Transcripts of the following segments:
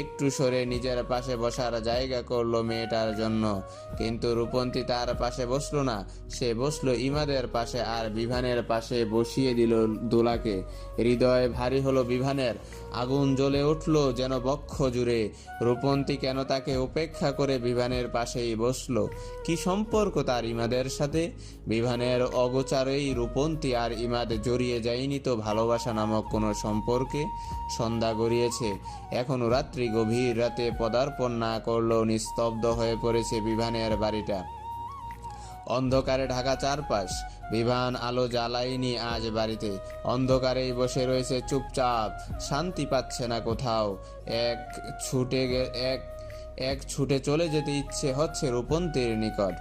একটু সরে নিজের পাশে বসার জায়গা করলো মেয়েটার জন্য। কিন্তু রূপন্তী তার পাশে বসলো না, সে বসলো ইমাদের পাশে আর বিভানের পাশে বসিয়ে দিল দোলাকে। হৃদয় ভারী হলো বিভানের, আগুন জ্বলে উঠল যেন বক্ষ জুড়ে। রূপন্তী কেন তাকে উপেক্ষা করে বিভানের পাশেই বসলো? কি সম্পর্ক তার ইমাদের সাথে? বিভানের অগোচারেই রূপন্তী আর ইমাদ জড়িয়ে যায়নি তো ভালোবাসা নামক কোনো সম্পর্কে? সন্ধ্যা গড়িয়েছে, এখনো রাত্রি। গভীর রাতে পদার্পণ না করলেও নিস্তব্ধ হয়ে পড়েছে বিভানের বাড়িটা। অন্ধকারে ঢাকা চারপাশ। বিভান আলো জ্বালায়নি আজ বাড়িতে, অন্ধকারেই বসে রয়েছে চুপচাপ, শান্তি পাচ্ছে না কোথাও। এক ছুটে এক এক ছুটে চলে যেতে ইচ্ছে হচ্ছে রূপন্তীর নিকট।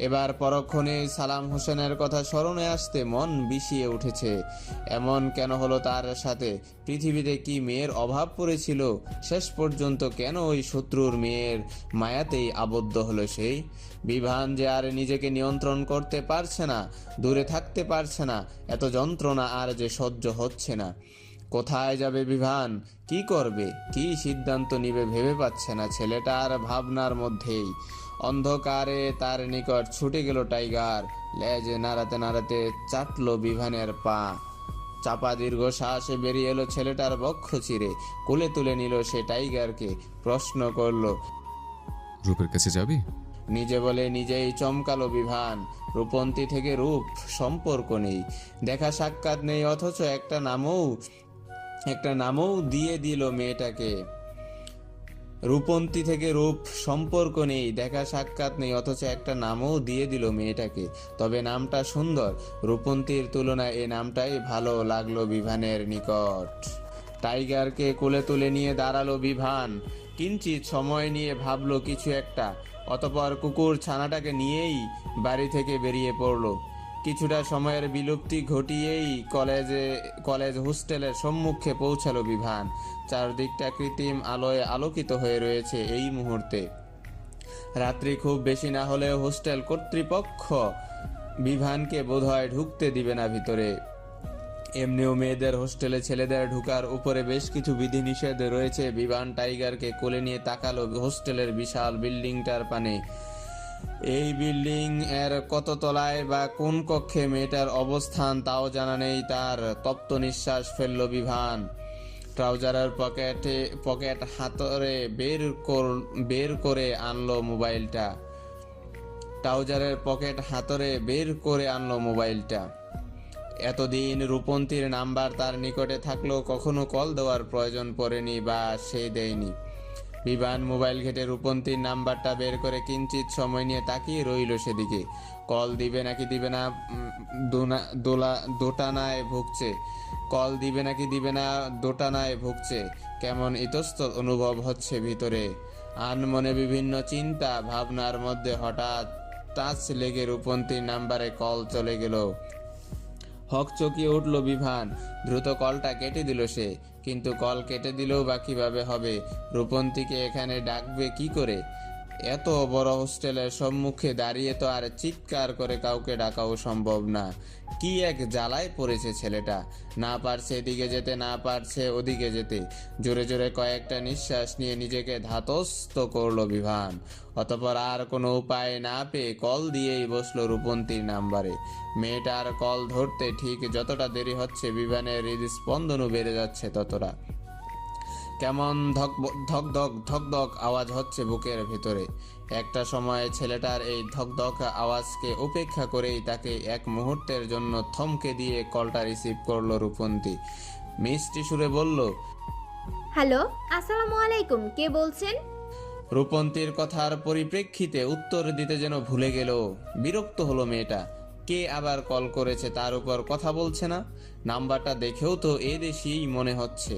এবার পরক্ষণে সালাম হোসেনের কথা স্মরণে আসতে মন বিষিয়ে উঠেছে। এমন কেন হলো তার সাথে? পৃথিবীতে কি মেয়ের অভাব পড়েছিল? শেষ পর্যন্ত কেন ওই শত্রুর মেয়ের মায়াতেই আবদ্ধ হলো সেই? বিভান যে আর নিজেকে নিয়ন্ত্রণ করতে পারছে না, দূরে থাকতে পারছে না। এত যন্ত্রণা আর যে সহ্য হচ্ছে না। কোথায় যাবে বিভান? কি করবে? কি সিদ্ধান্ত নিবে ভেবে পাচ্ছে না। ছেলেটার ভাবনার মধ্যেই অন্ধকারে তার নিকট ছুটে গেল টাইগার। লেজ নাড়াতে নাড়াতে চাটলো বিভানের পা। চাপা দীর্ঘ শ্বাসে বেরিয়ে এলো ছেলেটার বক্ষ চিরে। কোলে তুলে নিল সে টাইগারকে। প্রশ্ন করলো, রূপের কাছে যাবি? নিজে বলে নিজেই চমকালো বিভান। রূপন্তী থেকে রূপ সম্পর্ক নেই, দেখা সাক্ষাৎ নেই, অথচ একটা নামও দিয়ে দিল মেয়েটাকে। রূপন্তী থেকে রূপ সম্পর্ক নেই, দেখা সাক্ষাৎ নেই, অথচ একটা নামও দিয়ে দিল মেয়েটাকে। তবে নামটা সুন্দর। রূপন্তীর তুলনায় এই নামটাই ভালো লাগলো বিভানের নিকট। টাইগারকে কোলে তুলে নিয়ে দাঁড়ালো বিভান। কিঞ্চিত সময় নিয়ে ভাবলো কিছু একটা, অতঃপর কুকুর ছানাটাকে নিয়েই বাড়ি থেকে বেরিয়ে পড়লো। কিছুটা সময়ের বিলুপ্তি ঘটিয়েই কলেজ হোস্টেলের সম্মুখে পৌঁছালো বিভান। চারদিকটা কৃত্রিম আলোয় আলোকিত হয়ে রয়েছে এই মুহূর্তে। রাত্রি খুব বেশি না হলেও হোস্টেল কর্তৃপক্ষ বিভানকে বোধহয় ঢুকতে দিবে না ভিতরে। এমনিও মেয়েদের হোস্টেলে ছেলেদের ঢুকার উপরে বেশ কিছু বিধিনিষেধ রয়েছে। বিভান টাইগারকে কোলে নিয়ে তাকালো হোস্টেলের বিশাল বিল্ডিংটার পানে। এই বিল্ডিং এর কত তলায় বা কোন কক্ষে মেয়েটার অবস্থান তাও জানা নেই তার। তপ্ত নিঃশ্বাস ফেলল বিভান। ট্রাউজারের পকেট হাতরে বের করে আনলো মোবাইলটা। এতদিন রূপন্তীর নাম্বার তার নিকটে থাকলেও কখনো কল দেওয়ার প্রয়োজন পড়েনি বা সে দেয়নি। বিভান মোবাইল ঘেটে রূপন্তীর নাম্বারটা বের করে কিঞ্চিত সময় নিয়ে তাকিয়ে রইল সেদিকে। কল দিবে নাকি দিবে না দোটানায় ভুগছে। কেমন ইতস্তত অনুভব হচ্ছে ভিতরে। আনমনে বিভিন্ন চিন্তা ভাবনার মধ্যে হঠাৎ টাচ লেগে রূপন্তীর নাম্বারে কল চলে গেল। হকচকিয়ে উঠল বিভান। দ্রুত কলটা কেটে দিল সে। কিন্তু কল কেটে দিলেও বা কিভাবে হবে? রূপন্তীকে এখানে ডাকবে কি করে? এত বড় হোস্টেলের সম্মুখে দাঁড়িয়ে তো আর চিৎকার করে কাউকে ডাকাও সম্ভব না। কি এক জ্বালায় পড়েছে ছেলেটা। না পারছে এদিকে যেতে, না পারছে ওদিকে যেতে। জোরে জোরে কয়েকটা নিঃশ্বাস নিয়ে নিজেকে ধাতস্থ করলো বিভান। অতঃপর আর কোনো উপায় না পেয়ে কল দিয়েই বসলো রূপন্তীর নাম্বারে। মেয়েটার কল ধরতে ঠিক যতটা দেরি হচ্ছে বিভানের হৃদস্পন্দনও বেড়ে যাচ্ছে ততটা। কেমন ধক ধক আওয়াজ হচ্ছে বুকের ভেতরে। একটা সময় ছেলেটার এই ধক আওয়াজকে উপেক্ষা করেই তাকে এক মুহূর্তের জন্য থমকে দিয়ে কলটা রিসিভ করলো রূপন্তী। মিষ্টি সুরে বলল, হ্যালো, আসসালামু আলাইকুম, কে বলছেন? রূপন্তীর কথার পরিপ্রেক্ষিতে উত্তর দিতে যেন ভুলে গেল। বিরক্ত হলো মেয়েটা। কে আবার কল করেছে তার উপর কথা বলছে না। নাম্বারটা দেখেও তো এদেশেই মনে হচ্ছে।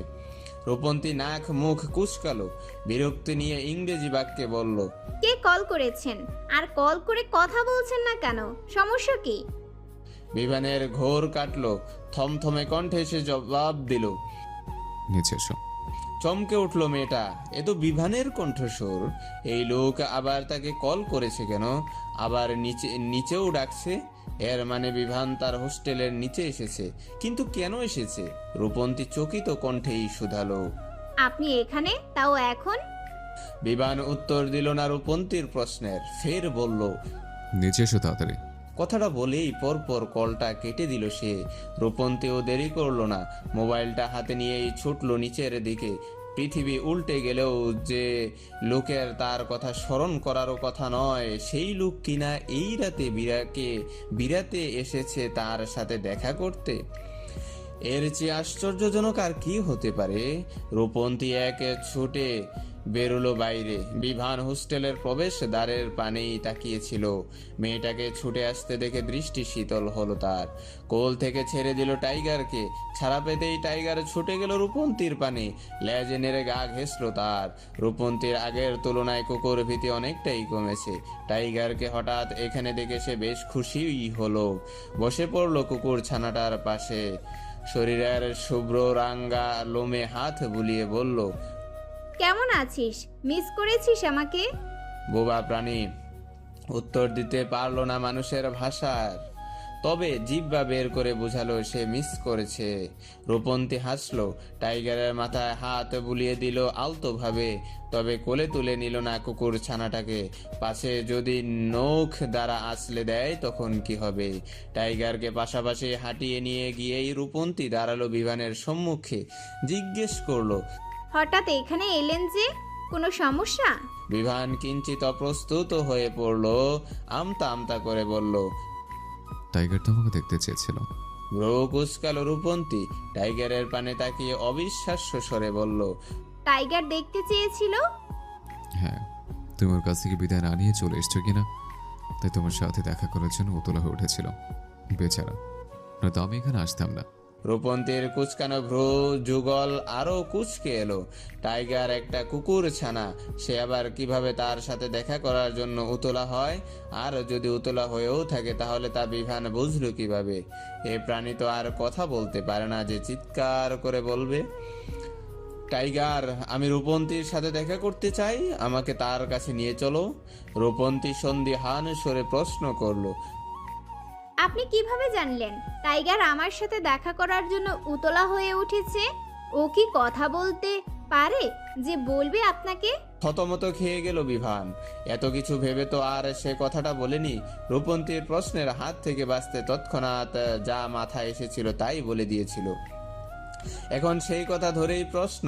রূপন্তী নাক মুখ কুঁচকালো। বিরক্তি নিয়ে ইংরেজি বাক্যে বলল, কে কল করেছেন? আর কল করে কথা বলছেন না কেন? সমস্যা কি? বিভানের ঘোর কাটলো। থমথমে কণ্ঠে সে জবাব দিল। নিচে এসো। চমকে উঠল মেয়েটা। এ তো বিভানের কণ্ঠস্বর। এই লোক আবার তাকে কল করেছে কেন? আবার নিচেও ডাকছে। এর মানে বিভান তার হোস্টেলের নিচে এসেছে। কিন্তু কেন এসেছে? রূপন্তী চকিত কণ্ঠেই শুধালো, আপনি এখানে, তাও এখন? বিভান উত্তর দিল না রূপন্তীর প্রশ্নের, ফের বলল, নিচে এসো তাড়াতাড়ি। কথাটা বলেই পরপর কলটা কেটে দিল সে। রূপন্তীও দেরি করলো না, মোবাইলটা হাতে নিয়েই ছুটলো নিচের দিকে। পৃথিবী উল্টে গেলেও যে লোকের তার কথা স্মরণ করারও কথা নয়, সেই লোক কিনা এই রাতে বিরাতে এসেছে তার সাথে দেখা করতে। এর চেয়ে আশ্চর্যজনক আর কি হতে পারে। রূপন্তী এক ছুটে বেরোলো বাইরে। বিভান হোস্টেলের প্রবেশ দ্বারের পানেই তাকিয়েছিল। মেয়েটাকে ছুটে আসতে দেখে দৃষ্টি শীতল হলো তার। কোল থেকে ছেড়ে দিল টাইগারকে। ছাড়া পেতেই টাইগার ছুটে গেল রূপন্তীর পানে। লেজে নেড়ে গা ঘেঁষল তার। রূপন্তীর আগের তুলনায় কুকুর ভীতি অনেকটাই কমেছে। টাইগারকে হঠাৎ এখানে দেখে সে বেশ খুশিই হলো। বসে পড়লো কুকুর ছানাটার পাশে। শরীরের শুভ্র রাঙ্গা লোমে হাত বুলিয়ে বলল, কেমন আছিস? মিস করেছিস আমাকে? বোবা প্রাণী উত্তর দিতে পারলো না মানুষের ভাষার, তবে জিহ্বা বের করে বোঝালো সে মিস করেছে। রূপন্তী হাসলো, টাইগারের মাথায় হাত বুলিয়ে দিল আলতো ভাবে, তবে কোলে তুলে নিল না কুকুর ছানাটাকে। পাশে যদি নখ দ্বারা আসলে দেয় তখন কি হবে? টাইগারকে পাশাপাশি হাঁটিয়ে নিয়ে গিয়েই রূপন্তী দাঁড়ালো বিভানের সম্মুখে। জিজ্ঞেস করলো, হঠাৎ এখানে এলেন যে, কোনো সমস্যা? বিভান কিঞ্চিত অপ্রস্তুত হয়ে পড়লো। আমতা আমতা করে বলল, টাইগার তোমাকে দেখতে চেয়েছিল। ভ্রু কুচকালো রূপন্তী। টাইগারের পানে তাকিয়ে অবিশ্বাস্য স্বরে বলল, টাইগার দেখতে চেয়েছিল? হ্যাঁ, তুমি ওর কাছ থেকে বিদায় না নিয়ে চলে এসছো কিনা, তাই তোমার সাথে দেখা করার জন্য উতলা হয়ে উঠেছিল। বেচারা, নয়তো আমি এখানে আসতাম না। রূপন্তীর কুচকানো ভ্রু যুগল আরো কুচকে এলো। টাইগার একটা কুকুর ছানা, সে আবার কিভাবে তার সাথে দেখা করার জন্য উতলা হয়? আর যদি উতলা হয়েও থাকে তাহলে তা বিভান বুঝলো কিভাবে? এ প্রাণী তো আর কথা বলতে পারে না যে চিৎকার করে বলবে, টাইগার, আমি রূপন্তীর সাথে দেখা করতে চাই, আমাকে তার কাছে নিয়ে চলো। রূপন্তী সন্দিহান স্বরে প্রশ্ন করলো, আপনি কিভাবে জানলেন টাইগার আমার সাথে দেখা করার জন্য উতলা হয়ে উঠেছে? ও কি কথা বলতে পারে যে বলবে আপনাকে? থতমত খেয়ে গেল বিভান। এত কিছু ভেবে তো আর সে কথাটা বলেনি। রূপন্তীর প্রশ্নের হাত থেকে বাঁচতে তৎক্ষণাৎ যা মাথায় এসেছিল তাই বলে দিয়েছিল। এখন সেই কথা ধরেই প্রশ্ন।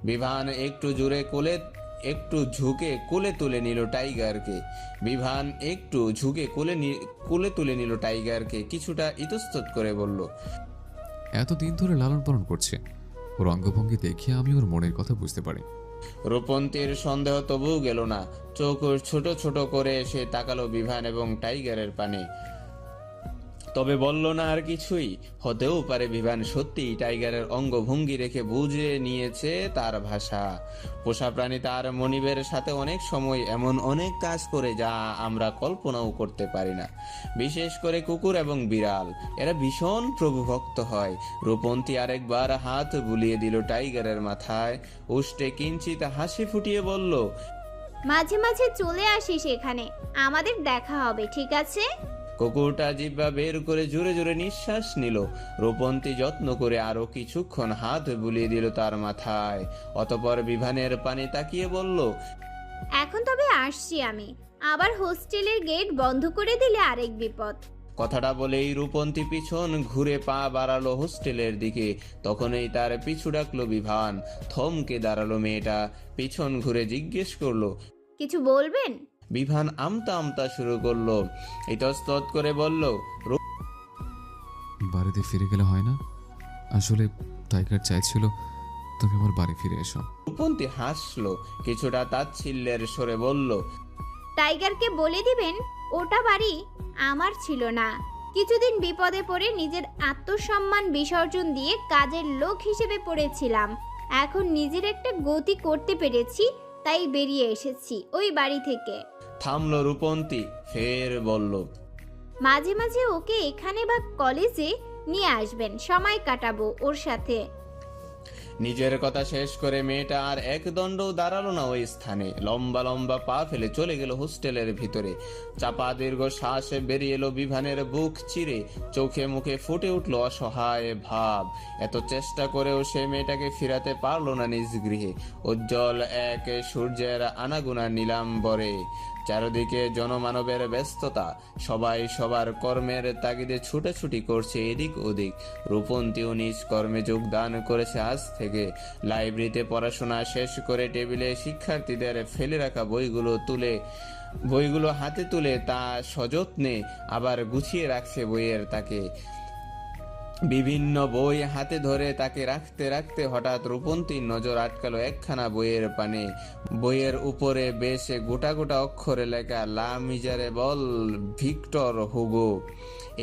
বিভান একটু ঝুঁকে কোলে তুলে নিল টাইগারকে। বিভান একটু ঝুঁকে কোলে তুলে নিল টাইগারকে, কিছুটা ইতস্তত করে বলল, এতদিন ধরে লালন পালন করছে, ওর অঙ্গভঙ্গি দেখে আমি ওর মনের কথা বুঝতে পারি। রূপন্তীর সন্দেহ তবুও গেল না। চোখ ছোট ছোট করে সে তাকালো বিভান এবং টাইগারের পানে, তবে বলল না আর কিছুই। হতেও পারে বিভান সত্যিই টাইগারের অঙ্গভঙ্গি রেখে বুঝে নিয়েছে তার ভাষা। পোষা প্রাণী তার মনিবের সাথে অনেক সময় এমন অনেক কাজ করে যা আমরা কল্পনাও করতে পারি না। বিশেষ করে কুকুর এবং বিড়াল, এরা ভীষণ প্রভুভক্ত হয়। রূপন্তী আরেকবার হাত বুলিয়ে দিল টাইগারের মাথায়। উষ্টে কিঞ্চিত হাসি ফুটিয়ে বলল, মাঝে মাঝে চলে আসিস এখানে, আমাদের দেখা হবে, ঠিক আছে? কুকুরটা জিহ্বা বের করে জোরে জোরে নিঃশ্বাস নিল। রূপন্তী যত্ন করে আরো কিছুক্ষণ হাত বুলিয়ে দিল তার মাথায়। অতঃপর বিভানের পানে তাকিয়ে বলল, এখন তবে আসছি আমি। আবার হোস্টেলের গেট বন্ধ করে দিলে আরেক বিপদ। কথাটা বলেই রূপন্তী পিছন ঘুরে পা বাড়ালো হোস্টেলের দিকে। তখনই তার পিছু ডাকলো বিভান। থমকে দাঁড়ালো মেয়েটা, পিছন ঘুরে জিজ্ঞেস করলো, কিছু বলবেন? বিভান আমতা আমতা শুরু করলো। ইতস্তত করে বলল, বাড়িতে ফিরে গেলে হয় না? আসলে টাইগার চাইছিল তুমি আমার বাড়ি ফিরে এসো। রূপন্তী হাসলো, কিছুটা তাচ্ছিল্যের স্বরে বলল, টাইগারকে বলে দিবেন ওটা বাড়ি আমার ছিল না। কিছুদিন বিপদে পড়ে নিজের আত্মসম্মান বিসর্জন দিয়ে কাজের লোক হিসেবে পড়েছিলাম। এখন নিজের একটা গতি করতে পেরেছি, তাই বেরিয়ে এসেছি ওই বাড়ি থেকে। থামলো রূপন্তী, ফের বলল, মাঝে মাঝে ওকে এখানে বা কলেজে নিয়ে আসবেন, সময় কাটাবো ওর সাথে। নিজের কথা শেষ করে মেয়েটা আর এক দণ্ডও দাঁড়ালো না ওই স্থানে। লম্বা লম্বা পা ফেলে চলে গেল হোস্টেলের ভিতরে। চাপা দীর্ঘ শ্বাস বেরিয়ে এলো বিভানের বুক চিরে। চোখে মুখে ফুটে উঠল অসহায় ভাব। এত চেষ্টা করেও সে মেয়েটাকে ফিরাতে পারলো না নিজ গৃহে। উজ্জ্বল এক সূর্যের আনাগুনা নীলাম্বরে চারদিকে জনমানবের ব্যস্ততা, সবাই সবার কর্মের তাগিদে ছুটাছুটি করছে এদিক ওদিক। রূপন্তীও নিজ কর্মে যোগদান করেছে আজ থেকে। লাইব্রেরিতে পড়াশোনা শেষ করে টেবিলে শিক্ষার্থীদের ফেলে রাখা বইগুলো হাতে তুলে তা সযত্নে আবার গুছিয়ে রাখছে বইয়ের তাকে। বিভিন্ন বই হাতে ধরে তাকে রাখতে রাখতে হঠাৎ রূপন্তীর নজর আটকালো একখানা বইয়ের পানে। বইয়ের উপরে বেশ গোটা গোটা অক্ষরে লেখা লা মিজারেবল ভিক্টর হুগো।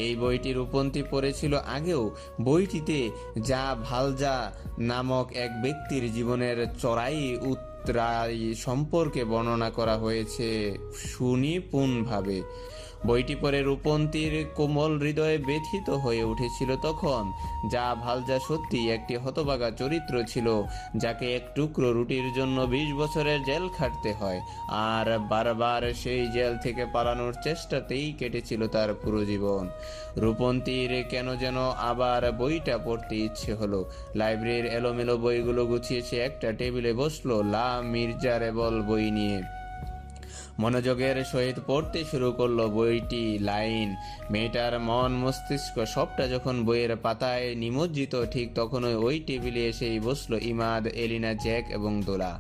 এই বইটি রূপন্তী পড়েছিল আগেও। বইটিতে যা ভালজা নামক এক ব্যক্তির জীবনের চড়াই উতরাই সম্পর্কে বর্ণনা করা হয়েছে সুনিপুণভাবে। বইটি পড়ে রূপন্তীর কোমল হৃদয়ে ব্যথিত হয়ে উঠেছিল তখন। যা ভালজা সত্যি একটি হতভাগা চরিত্র ছিল, যাকে এক টুকরো রুটির জন্য 20 বছরের জেল খাটতে হয়। আর বারবার সেই জেল থেকে পালানোর চেষ্টাতেই কেটেছিল তার পুরো জীবন। রূপন্তীর কেন যেন আবার বইটা পড়তে ইচ্ছে হলো। লাইব্রেরির এলোমেলো বইগুলো গুছিয়েছে একটা টেবিলে বসলো লা মির্জারেবল বই নিয়ে। মনোযোগের সহিত পড়তে শুরু করলো বইটি লাইন। মেয়েটার মন মস্তিষ্ক সবটা যখন বইয়ের পাতায় নিমজ্জিত, ঠিক তখনই ওই টেবিলে এসেই বসলো ইমাদ, এলিনা, জ্যাক এবং দোলা।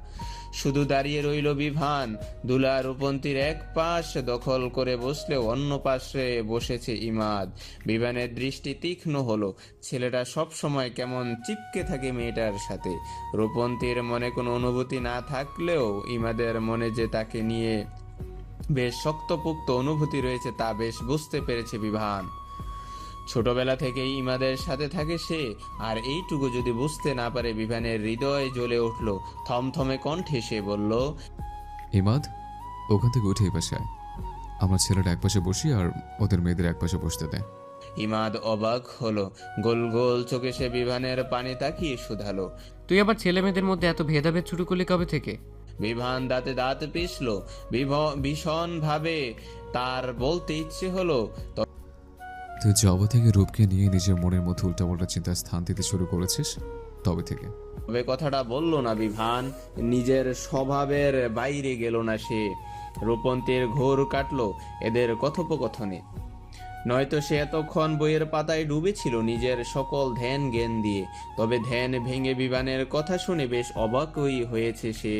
শুধু দাঁড়িয়ে রইল বিভান। দুলা রূপন্তীর এক পাশ দখল করে বসলেও অন্য পাশে বসেছে ইমাদ। বিভানের দৃষ্টি তীক্ষ্ণ হলো। ছেলেটা সব সময় কেমন চিপকে থাকে মেয়েটার সাথে। রূপন্তীর মনে কোনো অনুভূতি না থাকলেও ইমাদের মনে যে তাকে নিয়ে বেশ শক্তপোক্ত অনুভূতি রয়েছে তা বেশ বুঝতে পেরেছে বিভান। ছোটবেলা থেকেই ইমাদের সাথে থাকে সে, আর এইটুকু যদি বুঝতে না পারে বিভানের হৃদয় জ্বলে উঠল। থমথমে কণ্ঠে সে বলল, ইমাদ, ওখান থেকে উঠে এই পাশে আয়। আমরা ছেলেটা এক পাশে বসি আর ওদের মেয়েদের এক পাশে বসতে দেয়। ইমাদ অবাক হলো। গোল গোল চোখে সে বিভানের পানে তাকিয়ে শুধালো, তুই আবার ছেলে মেয়েদের মধ্যে এত ভেদাভেদ শুরু করলি কবে থেকে? বিভান দাঁতে দাঁত পিষল। ভীষণ ভাবে তার বলতে ইচ্ছে হলো, তুই জবা থেকে রূপকে নিয়ে নিজের মনের মধ্যে উল্টাপাল্টা চিন্তার স্থান দিতে শুরু করেছিস তবে থেকে। তবে কথাটা বলল না বিভান। নিজের স্বভাবের বাইরে গেল না সে। রূপন্তীর ঘোর কাটলো এদের কথোপকথনে। নয়তো সে এতক্ষণ বইয়ের পাতায় ডুবেছিল নিজের সকল ধ্যান জ্ঞান দিয়ে। তবে ধ্যান ভেঙে বিভানের কথা শুনে বেশ অবাকই হয়েছে সে।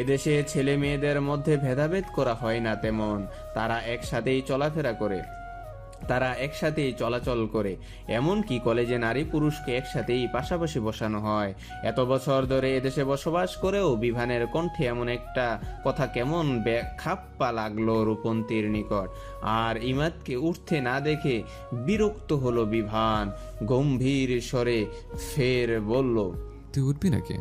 এদেশে ছেলে মেয়েদের মধ্যে ভেদাভেদ করা হয় না তেমন। তারা একসাথেই চলাফেরা করে, তারা একসাথেই চলাচল করে। এমনকি কলেজে নারী পুরুষকে একসাথেই পাশাপাশি বসানো হয়। এত বছর ধরে এদেশে বসবাস করেও বিভানের কণ্ঠে এমন একটা কথা কেমন খাপ্পা লাগলো রূপন্তীর নিকট। আর ইমাদকে উঠতে না দেখে বিরক্ত হলো বিভান। গম্ভীর স্বরে ফের বলল, তুই উঠবি নাকি?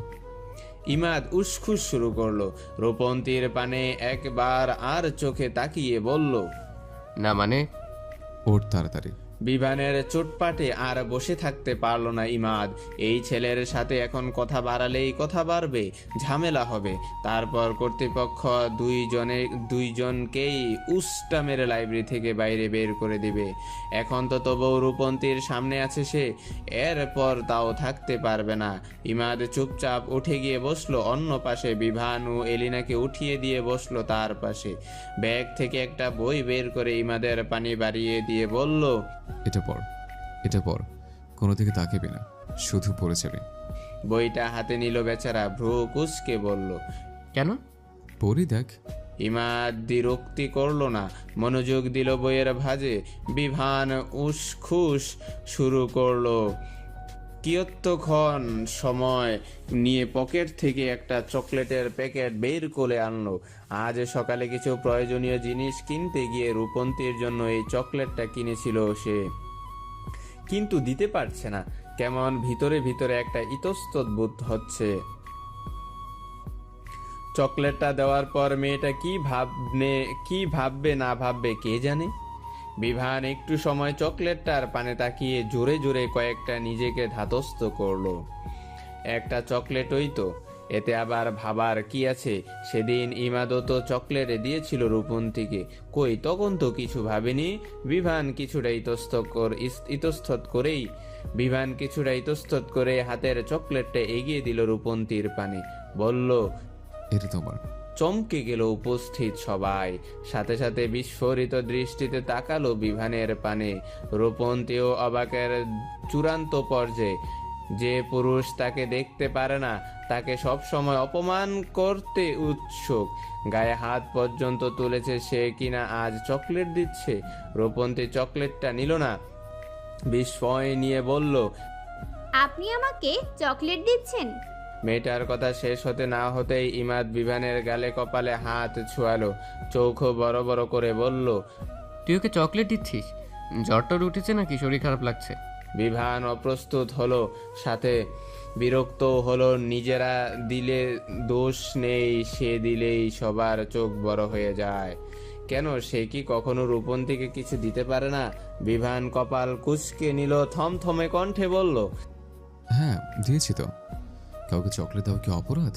ইমাদ উসখুস শুরু করলো। রূপন্তীর পানে একবার আর চোখে তাকিয়ে বলল, না মানে? ওঠ তাড়াতাড়ি। বিভানের চোটপাটে আর বসে থাকতে পারল না ইমাদ। এই ছেলের সাথে এখন কথা বাড়ালেই কথা বাড়বে, ঝামেলা হবে। তারপর কর্তৃপক্ষ দুইজনকেই উস্টা মেরে লাইব্রেরি থেকে বাইরে বের করে দিবে। এখন তো তবুও রূপন্তীর সামনে আছে সে, এরপর তাও থাকতে পারবে না। ইমাদ চুপচাপ উঠে গিয়ে বসলো অন্য পাশে। বিভান ও এলিনাকে উঠিয়ে দিয়ে বসলো তার পাশে। ব্যাগ থেকে একটা বই বের করে ইমাদের পানি বাড়িয়ে দিয়ে বলল, এটা পড়, কোনো দিকে তাকাবি না, শুধু পড়ে যাবে। বইটা হাতে নিল বেচারা। ভ্রু কুঁচকে বলল, কেন? পড়ি দেখ। ইমাদ বিরক্তি করলো না, মনোযোগ দিল বইয়ের ভাঁজে। বিভান উসখুস শুরু করলো। কিয়ত্তক্ষণ সময় নিয়ে পকেট থেকে একটা চকলেটের প্যাকেট বের করে আনলো। আজ সকালে কিছু প্রয়োজনীয় জিনিস কিনতে গিয়ে রূপন্তীর জন্য এই চকলেটটা কিনেছিল সে, কিন্তু দিতে পারছে না। কেমন ভিতরে ভিতরে একটা ইতস্তত বোধ হচ্ছে। চকলেটটা দেওয়ার পর মেয়েটা কি ভাববে না ভাববে কে জানে। বিভান একটু সময় চকলেটটার পানে তাকিয়ে জোরে জোরে কয়েকটা নিজেকে ধাতস্থ করলো। একটা চকলেটই তো, এতে আবার ভাবার কি আছে? সেদিন ইমাদও তো চকলেট দিয়েছিল রূপন্তীকে, কই তখন তো কিছু ভাবেনি। বিভান কিছুটা ইতস্তত করেই হাতের চকলেটটা এগিয়ে দিল রূপন্তীর পানে, বলল। এটা তোমার। চমকে গেল উপস্থিত সবাই, সাথে সাথে বিস্ফোরিত দৃষ্টিতে তাকালো বিভানের পানে। রূপন্তীও অবাকের চূড়ান্ত পর্যায়ে। যে পুরুষ তাকে দেখতে পারে না, তাকে সব সময় অপমান করতে উৎসুক, গায়ে হাত পর্যন্ত তুলেছে, সে কিনা আজ চকলেট দিচ্ছে। রূপন্তী চকলেটটা নিল না, বিস্ময় নিয়ে বলল। আপনি আমাকে চকলেট দিচ্ছেন? মেয়েটার কথা শেষ হতে না হতেই ইমাদ বিভানের গালে কপালে হাত ছোঁয়ালো, চোখও বড় বড় করে বলল। তুই ওকে চকলেট দিচ্ছিস? জ্বরটর উঠেছে নাকি শরীর খারাপ লাগছে? বিভান অপ্রস্তুত হলো, সাথে বিরক্ত হলো। নিজেরা দিলে দোষ নেই, সে দিলেই সবার চোখ বড় হয়ে যায়। কেন, সে কি কখনো রূপন্তীকে কিছু দিতে পারে না? বিভান কপাল কুঁচকে নিল, থমথমে কণ্ঠে বলল। হ্যাঁ, দিয়েছি তো। কাউকে চকলেট দেওয়া কি অপরাধ?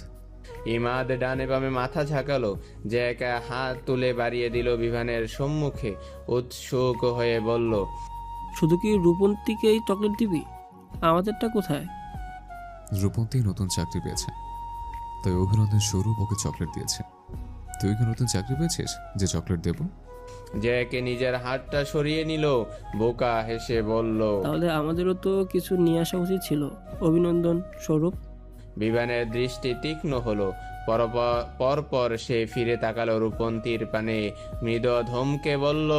ইমাদ ডানে বামে মাথা ঝাঁকালো, যে একা হাত তুলে বাড়িয়ে দিল বিভানের সম্মুখে, উৎসুক হয়ে বলল। শুধু কি রূপন্তীকেই চকলেট দিবি? আমাদেরটা কোথায়? রূপন্তী নতুন চাকরি পেয়েছে, তাই অভিনন্দন স্বরূপ ওকে চকলেট দিয়েছে। তুই কি নতুন চাকরি পেয়েছিস যে চকলেট দেব? জ্যাকে নিজের হাতটা সরিয়ে নিল, বোকা হেসে বলল। তাহলে আমাদেরও তো কিছু নিয়ে আসা উচিত ছিল, অভিনন্দন স্বরূপ। বিভানের দৃষ্টি তীক্ষ্ণ হলো, পরপর সে ফিরে তাকালো রূপন্তীর পানে, মৃদু ধমকে বলল।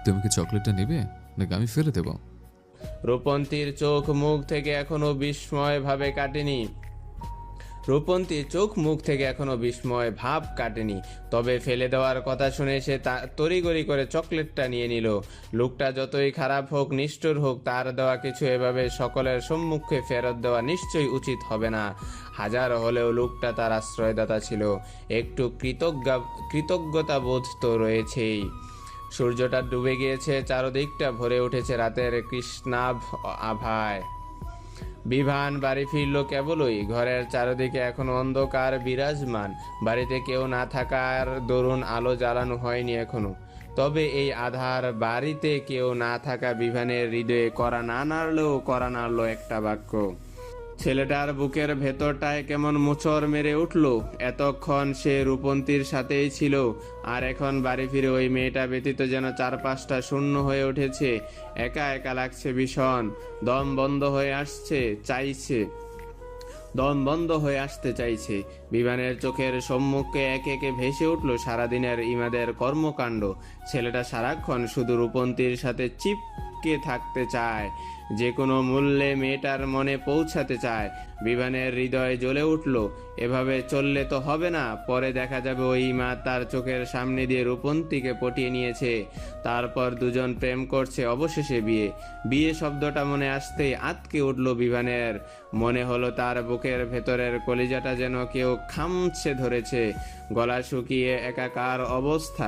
তুমি কি চকলেটটা নেবে নাকি আমি ফেলে দেব? রূপন্তীর চোখ মুখ থেকে এখনো বিস্ময় ভাব কাটেনি। তবে ফেলে দেওয়ার কথা শুনে সে তড়িগড়ি করে চকলেটটা নিয়ে নিল। লোকটা যতই খারাপ হোক, নিষ্ঠুর হোক, তার দেওয়া কিছু এভাবে সকলের সম্মুখে ফেরত দেওয়া নিশ্চয়ই উচিত হবে না। হাজার হলেও লোকটা তার আশ্রয়দাতা ছিল, একটু কৃতজ্ঞতা বোধ তো রয়েছেই। সূর্যটা ডুবে গিয়েছে, চারদিকটা ভরে উঠেছে রাতের কৃষ্ণাভ আভায়। বিভান বাড়ি ফিরল কেবলই, ঘরের চারদিকে এখনো অন্ধকার বিরাজমান। বাড়িতে কেউ না থাকার দরুন আলো জ্বালানো হয়নি এখনো। তবে এই আধার বাড়িতে কেউ না থাকা বিভানের হৃদয়ে কড়া নাড়লো একটা বাক্য। ছেলেটার বুকের ভেতরটায় কেমন মোচড় মেরে উঠল। এতক্ষণ সে রূপন্তীর সাথেই ছিল, আর এখন বাড়ি ফিরে ওই মেয়েটা ব্যতীত যেন চারপাশটা শূন্য হয়ে উঠেছে। একা একা লাগছে ভীষণ। দম বন্ধ হয়ে আসতে চাইছে। বিমানের চোখের সম্মুখে একে একে ভেসে উঠল সারাদিনের ইমাদের কর্মকাণ্ড। ছেলেটা সারাক্ষণ শুধু রূপন্তীর সাথে চিপকে থাকতে চায়, যে কোনো মূল্যে মেয়েটার মনে পৌঁছাতে চায়। বিমানের হৃদয় জ্বলে উঠল, এভাবে চললে তো হবে না। পরে দেখা যাবে ওই মা তার চোখের সামনে দিয়ে রূপন্তীকে পটিয়ে নিয়েছে, তারপর দুজন প্রেম করছে, অবশেষে বিয়ে শব্দটা মনে আসতেই আঁতকে উঠল বিভানের। মনে হলো তার বুকের ভেতরের কলিজাটা যেন কেউ খামছে ধরেছে, গলা শুকিয়ে একাকার অবস্থা।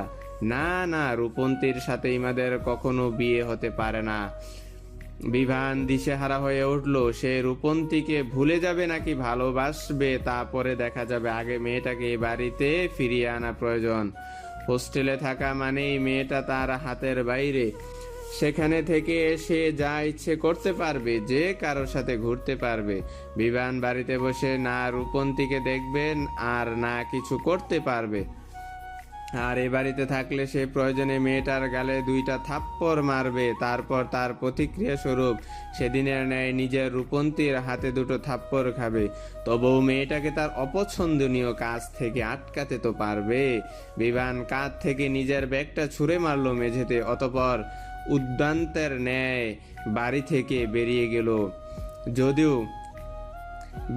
না, রূপন্তীর সাথে ইমাদের কখনো বিয়ে হতে পারে না। বিভান দিশেহারা হয়ে উঠল, সে রূপন্তীকে ভুলে যাবে নাকি ভালোবাসবে তা পরে দেখা যাবে। আগে মেয়েটাকে এই বাড়িতে ফিরিয়ে আনা প্রয়োজন। হোস্টেলে থাকা মানেই মেয়েটা তার হাতের বাইরে, সেখানে থেকে সে যা ইচ্ছে করতে পারবে, যে কারোর সাথে ঘুরতে পারবে। বিভান বাড়িতে বসে না রূপন্তীকে দেখবেন আর না কিছু করতে পারবে। আর এ বাড়িতে থাকলে সে প্রয়োজনে মেয়েটার গালে 2টা থাপ্পড় মারবে, তারপর তার প্রতিক্রিয়া স্বরূপ সেদিনের ন্যায় নিজের রূপন্তীর হাতে 2টো থাপ্পড় খাবে। তবুও মেয়েটাকে তার অপছন্দনীয় কাজ থেকে আটকাতে তো পারবে। বিভান কাঁধ থেকে নিজের ব্যাগটা ছুঁড়ে মারল মেঝেতে, অতঃপর উদ্যান্তের ন্যায় বাড়ি থেকে বেরিয়ে গেল। যদিও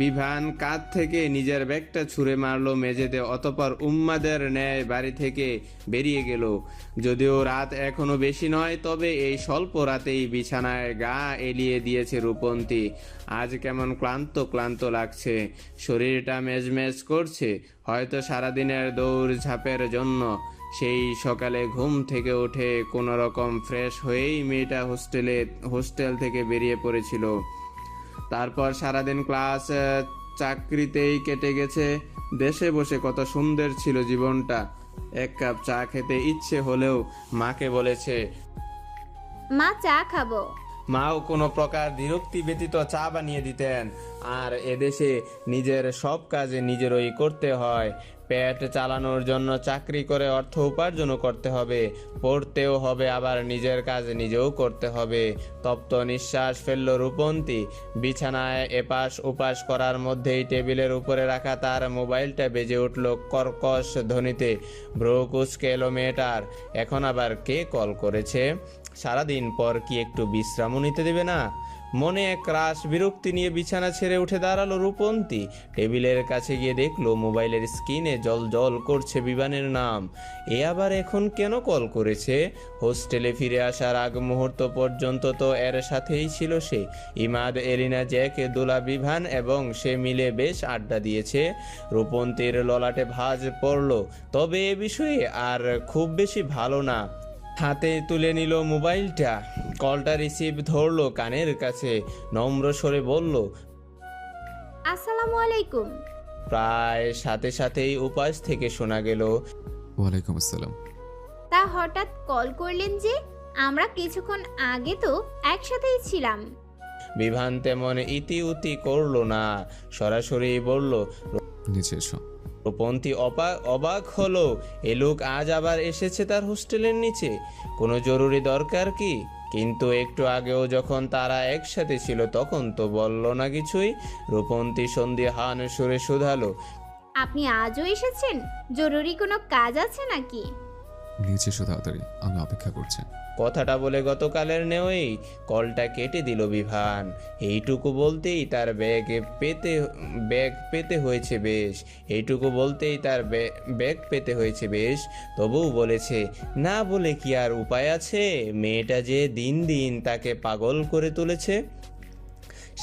বিভান কাঁধ থেকে নিজের ব্যাগটা ছুঁড়ে মারলো মেঝেতে, অতঃপর উম্মাদের ন্যায় বাড়ি থেকে বেরিয়ে গেল। যদিও রাত এখনো বেশি নয়, তবে এই স্বল্প রাতেই বিছানায় গা এলিয়ে দিয়েছে রূপন্তী। আজ কেমন ক্লান্ত লাগছে, শরীরটা মেজমেজ করছে, হয়তো সারাদিনের দৌড় ঝাঁপের জন্য। সেই সকালে ঘুম থেকে উঠে কোনো রকম ফ্রেশ হয়েই মেয়েটা হোস্টেল থেকে বেরিয়ে পড়েছিল। তারপর সারাদিন ক্লাস চাকরিতেই কেটে গেছে। দেশে বসে কত সুন্দর ছিল জীবনটা। এক কাপ চা খেতে ইচ্ছে হলেও মাকে বলেছে। মা চা খাবো। মাও কোনো প্রকার বিরক্তি ব্যতীত চা বানিয়ে দিতেন। আর এদেশে নিজের সব কাজে নিজেরই করতে হয়। পেট চালানোর জন্য চাকরি করে অর্থ উপার্জনও করতে হবে, পড়তেও হবে, আবার নিজের কাজ নিজেও করতে হবে। তপ্ত নিঃশ্বাস ফেলল রূপন্তী। বিছানায় এপাশ ওপাশ করার মধ্যেই টেবিলের উপরে রাখা তার মোবাইলটা বেজে উঠল কর্কশ ধ্বনিতে। ভ্রু কুঁচকে এলো মেয়েটার। এখন আবার কে কল করেছে? সারাদিন পর কি একটু বিশ্রামও নিতে দেবে না? মনে এক রাশ বিরক্তি নিয়ে বিছানা ছেড়ে উঠে দাঁড়ালো রূপন্তী। টেবিলের কাছে গিয়ে দেখলো মোবাইলের স্ক্রিনে জল জল করছে বিভানের নাম। এ আবার এখন কেন কল করেছে? হোস্টেলে ফিরে আসার আগ মুহূর্ত পর্যন্ত তো এর সাথেই ছিল সে। ইমাদ, এলিনা, জ্যাক, দোলা, বিভান এবং সে মিলে বেশ আড্ডা দিয়েছে। রূপন্তীর ললাটে ভাঁজ পড়ল, তবে এ বিষয়ে আর খুব বেশি ভালো না। হাতে তুলে নিল মোবাইলটা। কলটা রিসিভ ধরলো কানের কাছে, নম্র স্বরে বলল, আসসালামু আলাইকুম। প্রায় সাথে সাথেই উপাস থেকে শোনা গেল, ওয়ালাইকুম আসসালাম। তা হঠাৎ কল করলেন যে? আমরা কিছুক্ষণ আগে তো একসাথেই ছিলাম। বিভান তেমন ইতি উতি করলো না, সরাসরি বলল। নিচে এসো। রূপন্তী অবাক হলো। এ লোক আজ আবার এসেছে তার হোস্টেলের নিচে। কোনো জরুরি দরকার কি? কিন্তু একটু আগেও যখন তারা একসাথে ছিল তখন তো বলল না কিছুই। রূপন্তী সন্দিহান সুরে শুধালো, আপনি আজও এসেছেন? জরুরি কোনো কাজ আছে নাকি? নিচে এসো তাড়াতাড়ি, আমি অপেক্ষা করছি। কথাটা বলে গতকালের নেওয়েই কলটা কেটে দিল বিভান। এইটুকু বলতেই তার ব্যাগ পেতে হয়েছে বেশ। এইটুকু বলতেই তার ব্যাগ পেতে হয়েছে বেশ। তবুও বলেছে, না বলে কি আর উপায় আছে? মেয়েটা যে দিন দিন তাকে পাগল করে তুলেছে,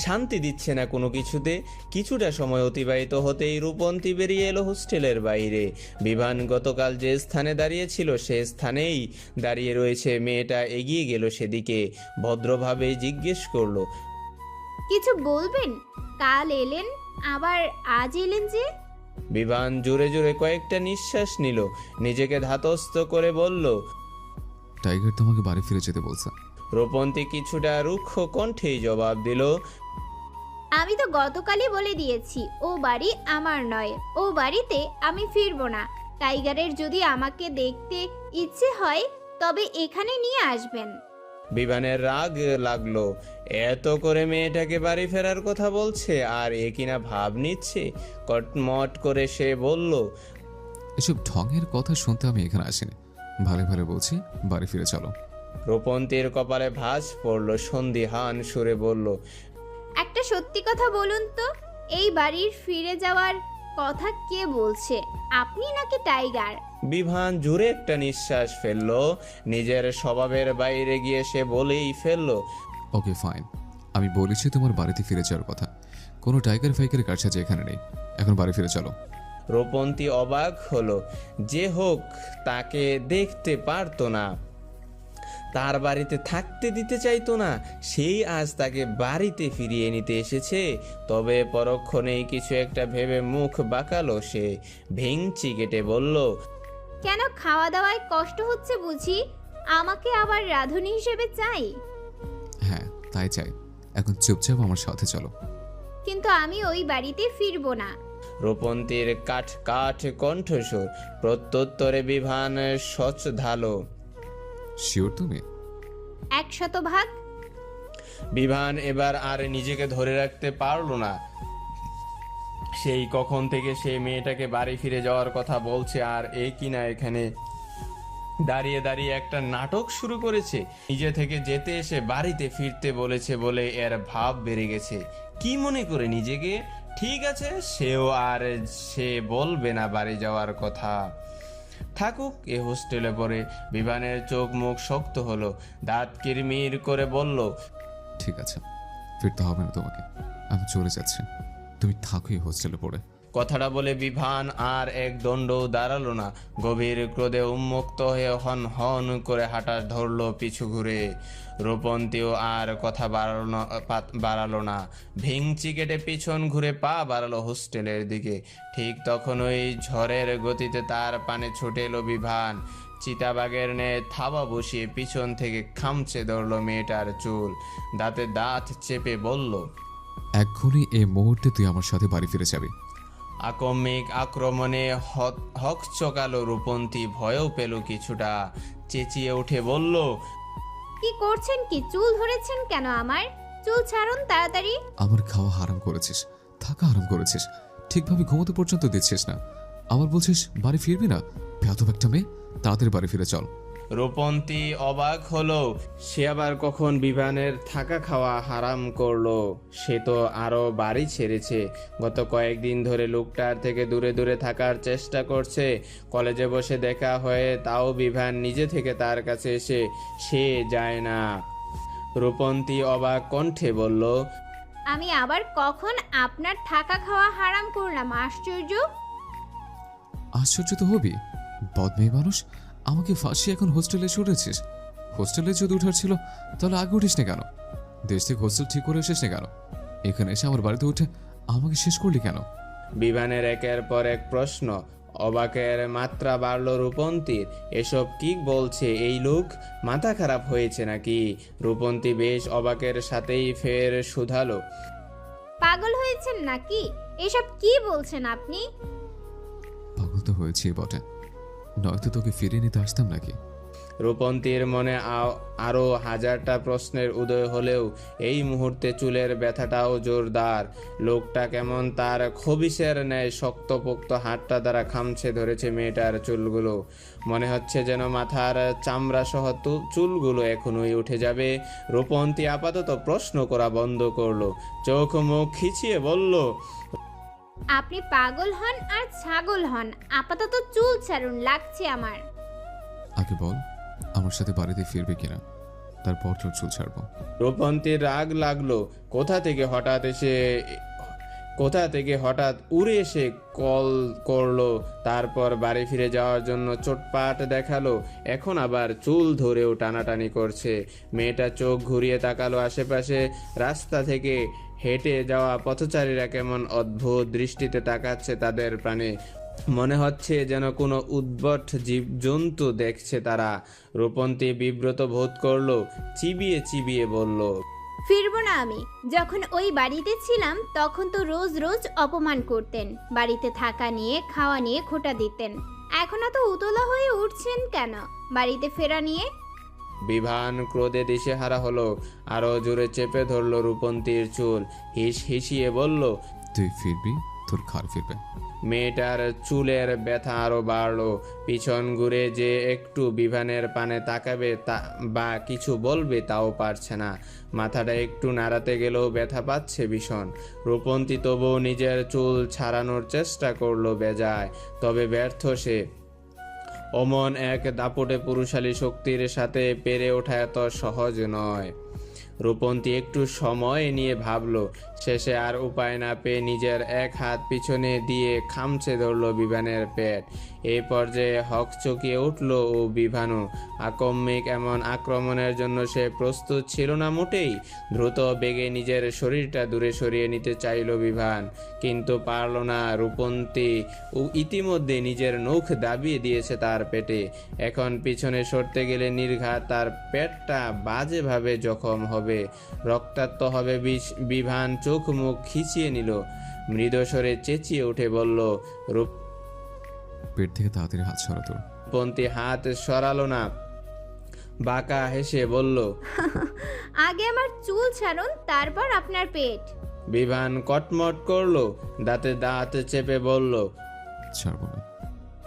শান্তি দিচ্ছে না কোনো কিছুতে। কিছুটা সময় অতিবাহিত হতেই রূপন্তী বেরিয়ে এলো হোস্টেলের বাইরে। বিভান গতকাল যে স্থানে দাঁড়িয়েছিল সে স্থানেই দাঁড়িয়ে রয়েছে। মেয়েটা এগিয়ে গেল সেদিকে, ভদ্রভাবে জিজ্ঞেস করলো, কিছু বলবেন? কাল এলেন, আবার আজ এলেন যে? বিভান জোরে জোরে কয়েকটা নিঃশ্বাস নিল, নিজেকে ধাতস্থ করে বলল, টাইগার তোমাকে বাড়ি ফিরে যেতে বলছে। রূপন্তী কিছুটা রুক্ষ কণ্ঠেই জবাব দিল, আমি তো গতকালই বলে দিয়েছি ও বাড়ি আমার নয়, ও বাড়িতে আমি ফিরবো না। টাইগারের যদি আমাকে দেখতে ইচ্ছে হয় তবে এখানে নিয়ে আসবেন। বিভানের রাগ লাগলো। এত করে মেয়েটাকে বাড়ি ফেরার কথা বলছে আর এ কিনা ভাব নিচ্ছে। কটমট করে সে বলল, এসব ঢঙের কথা শুনতে আমি এখানে আসিনি। ভালো ভালো বলছি, বাড়ি ফিরে চলো। রূপন্তীর কপালে ভাঁজ পড়ল, সন্দিহান সুরে বলল, একটা সত্যি কথা বলুন তো, এই বাড়ির ফিরে যাওয়ার কথা কে বলছে, আপনি নাকি টাইগার? বিভান জুড়ে একটা নিঃশ্বাস ফেললো। নিজের স্বভাবের বাইরে গিয়ে সে বলেই ফেললো, ওকে ফাইন, আমি বলেছি তোমার বাড়িতে ফিরে যাওয়ার কথা। কোনো টাইগার ফাইগারের কাছে এখানে নেই। এখন বাড়ি ফিরে চলো। রূপন্তী অবাক হলো। যে হোক তাকে দেখতে পারতো না, তার বাড়িতে থাকতে দিতে চাইতো না, সেই আজ তাকে বাড়িতে ফিরিয়ে নিতে এসেছে। তবে পরক্ষণেই কিছু একটা ভেবে মুখ বাঁকালো সে। ভেঙচি কেটে বলল, কেন, খাওয়া দাওয়ায় কষ্ট হচ্ছে বুঝি? আমাকে আবার রাঁধুনি হিসেবে চাই? হ্যাঁ তাই চাই। এখন চুপচাপ আমার সাথে চলো। কিন্তু আমি ওই বাড়িতে ফিরবো না। রূপন্তীর কাঠ কাঠ কণ্ঠস্বর। প্রত্যুত্তরে বিভান সচ ধালো, শিওর তুমি? 100%। বিভান এবার আর নিজেকে ধরে রাখতে পারলো না। সেই কখন থেকে সেই মেয়েটাকে বাড়ি ফিরে যাওয়ার কথা বলছে, আর এই কিনা এখানে দাঁড়িয়ে দাঁড়িয়ে একটা নাটক শুরু করেছে। নিজে থেকে যেতে এসে বাড়িতে ফিরতে বলেছে বলে এর ভাব বেড়ে গেছে। কি মনে করে নিজেকে? ঠিক আছে, সে বলবে না বাড়ি যাওয়ার কথা, থাকুক এ হোস্টেলে পড়ে। বিভানের চোখ মুখ শক্ত হলো, দাঁত কিরমির করে বলল, ঠিক আছে, ফিরতে হবে না তোমাকে, আমি চলে যাচ্ছি। তুমি থাকোই হোস্টেলে পড়ে। কথাটা বলে বিভান আর এক দণ্ডও দাঁড়ালো না। গভীর ক্রোধে উন্মুক্ত হয়ে হন হন করে হাঁটা ধরলো পিছু ঘুরে। রূপন্তীও আর কথা বাড়ালো না, ভিংচি কেটে পিছন ঘুরে পা বাড়ালো হোস্টেলের দিকে। ঠিক তখন ওই ঝড়ের গতিতে তার পানে ছুটে এলো বিভান। চিতাবাঘের ন্যায় থাবা বসিয়ে পিছন থেকে খামচে ধরলো মেয়েটার চুল, দাঁতে দাঁত চেপে বলল, এক্ষুনি এই মুহূর্তে তুই আমার সাথে বাড়ি ফিরে যাবি। আকস্মিক আক্রমণে হকচকালো রূপন্তী, ভয়ও পেল কিছুটা। চেঁচিয়ে উঠে বলল, কি করছেন কি? চুল ধরেছেন কেন আমার? চুল ছাড়ুন তাড়াতাড়ি। আমার খাওয়া হারাম করেছিস, থাকা হারাম করেছিস, ঠিকভাবে ঘুমোতে পর্যন্ত দিচ্ছিস না, আবার বলছিস বাড়ি ফিরবি না? বেয়াদব একটা মেয়ে, তাড়াতাড়ি বাড়ি ফিরে চল। রূপন্তী অবাক হলো, সে আবার কখন বিভানের থাকা খাওয়া হারাম করলো? সে তো আরো বাড়ি ছেড়েছে। গত কয়েকদিন ধরে লোকটার থেকে দূরে দূরে থাকার চেষ্টা করছে। কলেজে বসে দেখা হয়ে তাও বিভান নিজে থেকে তার কাছে এসে সে যায় না। রূপন্তী অবাক কণ্ঠে বলল, আমি আবার কখন আপনার থাকা খাওয়া হারাম করলাম? আশ্চর্য। আশ্চর্য তো হবি, বদমেয়ে মানুষ, আমাকে ফাঁসি এখন হোস্টেলে এসে উঠেছিস। হোস্টেলে যদি উঠার ছিল তাহলে আগে উঠিস না কেন? দেশ থেকে হোস্টেল ঠিক করে এসেছিস না কেন? এখানে এসে আমার বাড়িতে উঠে আমাকে শেষ করলি কেন? বিভানের একের পর এক প্রশ্ন। অবাকের মাত্রা বাড়ল রূপন্তীর। এসব কি বলছে এই লোক? মাথা খারাপ হয়েছে নাকি? রূপন্তী বেশ অবাকের সাথেই ফের শুধালো, পাগল হয়েছেন নাকি? এসব কি বলছেন আপনি? পাগল তো হয়েছি বটে, নয়তো তোকে ফিরিয়ে নিতে আসতাম নাকি? রূপন্তীর মনে আরো হাজারটা প্রশ্নের উদয় হলেও এই মুহূর্তে চুলের ব্যথাটাও জোরদার। লোকটা কেমন তার খবিসের ন্যায় শক্তপোক্ত হাতটা দ্বারা খামছে ধরেছে মেয়েটার চুলগুলো। মনে হচ্ছে যেন মাথার চামড়া সহ চুলগুলো এখনই উঠে যাবে। রূপন্তী আপাতত প্রশ্ন করা বন্ধ করলো, চোখ মুখ খিচিয়ে বলল, আপনি পাগল হন আর ছাগল হন, আপাতত চুল ছাড়ুন, লাগছে আমার। আগে বল আমার সাথে বাড়িতে ফিরবে কিনা, তারপর তোর চুল ছাড়বো। রূপন্তীর রাগ লাগলো। কোথা থেকে হঠাৎ উড়ে এসে কল করলো, তারপর বাড়ি ফিরে যাওয়ার জন্য চোটপাট দেখালো, এখন আবার চুল ধরেও টানাটানি করছে। মেয়েটা চোখ ঘুরিয়ে তাকালো আশেপাশে। রাস্তা থেকে হেঁটে যাওয়া পথচারীরা কেমন অদ্ভুত দৃষ্টিতে তাকাচ্ছে তাদের প্রাণে। মনে হচ্ছে যেন কোনো উদ্ভট জীবজন্তু দেখছে তারা। রূপন্তী বিব্রত বোধ করলো, চিবিয়ে চিবিয়ে বলল, ফিরবো না আমি। যখন ওই বাড়িতে ছিলাম তখন তো রোজ রোজ অপমান করতেন, বাড়িতে থাকা নিয়ে খাওয়া নিয়ে খোঁটা দিতেন। এখন তো উতলা হয়ে উঠছেন কেন বাড়িতে ফেরা নিয়ে? বিভান ক্রোধে দিশেহারা হলো, আরো জোরে চেপে ধরলো রূপন্তীর চুল। হিসিয়ে বলল, তুই ফিরবি, তোর ঘর ফিরবে। মেয়েটার চুলের ব্যথা আরো বাড়লো। পিছন ঘুরে যে একটু বিভানের পানে তাকাবে বা কিছু বলবে তাও পারছে না। মাথাটা একটু নাড়াতে গেলেও ব্যথা পাচ্ছে ভীষণ। রূপন্তী তবুও নিজের চুল ছাড়ানোর চেষ্টা করলো বেজায়, তবে ব্যর্থ সে। অমন এক দাপটে পুরুষালী শক্তির সাথে পেরে ওঠা এত সহজ নয়। রূপন্তী একটু সময় নিয়ে ভাবলো, শেষে আর উপায় না পেয়ে নিজের এক হাত পিছনে দিয়ে খামচে ধরল বিভানের পেট। এই পর্যায়ে হকচকিয়ে উঠল ও বিভানু। আকস্মিক এমন আক্রমণের জন্য সে প্রস্তুত ছিল না মোটেই। দ্রুত বেগে নিজের শরীরটা দূরে সরিয়ে নিতে চাইল বিভান, কিন্তু পারল না। রূপন্তী ইতিমধ্যে নিজের নখ দাবিয়ে দিয়েছে তার পেটে। এখন পিছনে সরতে গেলে নির্ঘাত তার পেটটা বাজেভাবে জখম হবে, রক্তাক্ত হবে। বিভান চোখ মুখ খিচিয়ে নিল, মৃদস্বরে চেঁচিয়ে উঠে বলল, পেট থেকে তাড়াতাড়ি হাত সরা তোর। রূপন্তী হাত সরালো না, বাঁকা হেসে বলল, আগে আমার চুল ছাড়ুন, তারপর আপনার পেট। বিভান কটমট করলো, দাঁতে দাঁত চেপে বলল, ছাড়বো না।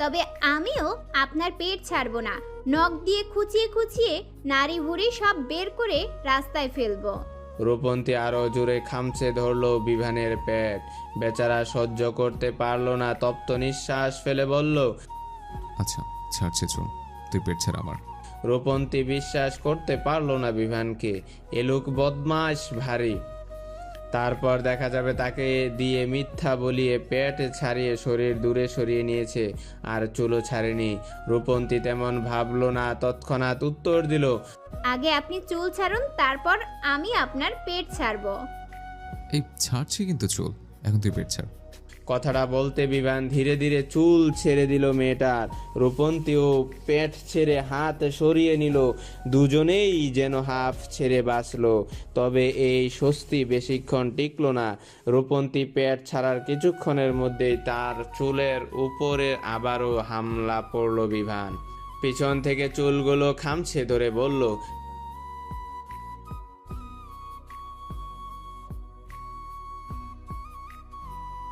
তবে আমিও আপনার পেট ছাড়বো না। নখ দিয়ে খুঁচিয়ে খুঁচিয়ে নাড়ি ভুড়ি সব বের করে রাস্তায় ফেলবো। রূপন্তী আরো জোরে খামচে ধরলো বিভানের পেট। বেচারা সহ্য করতে পারলো না, তপ্ত নিঃশ্বাস ফেলে বলল, আচ্ছা ছাড়ছে চুল, তুই পেট ছাড় আমার। রূপন্তী বিশ্বাস করতে পারলো না বিভানকে। এ লোক বদমাশ ভারী। তারপর দেখা যাবে তাকে দিয়ে মিথ্যা বলিয়ে পেট ছাড়িয়ে শরীর দূরে সরিয়ে নিয়েছে, আর চুলও ছাড়েনি। রূপন্তী তেমন ভাবলো না, তৎক্ষণাৎ উত্তর দিল, আগে আপনি চুল ছাড়ুন, তারপর আমি আপনার পেট ছাড়বো। এই ছাড়ছি কিন্তু চুল, এখন তুই পেট ছাড়। কথাটা বলতে বিভান ধীরে ধীরে চুল ছেড়ে দিল মেয়েটার। রূপন্তীও পেট ছেড়ে হাত সরিয়ে নিল। দুজনেই যেন হাফ ছেড়ে বাঁচল। তবে এই স্বস্তি বেশিক্ষণ টিকলো না। রূপন্তী পেট ছাড়ার কিছুক্ষণের মধ্যেই তার চুলের উপরে আবারও হামলা পড়ল বিভান। পিছন থেকে চুলগুলো খামছে ধরে বলল,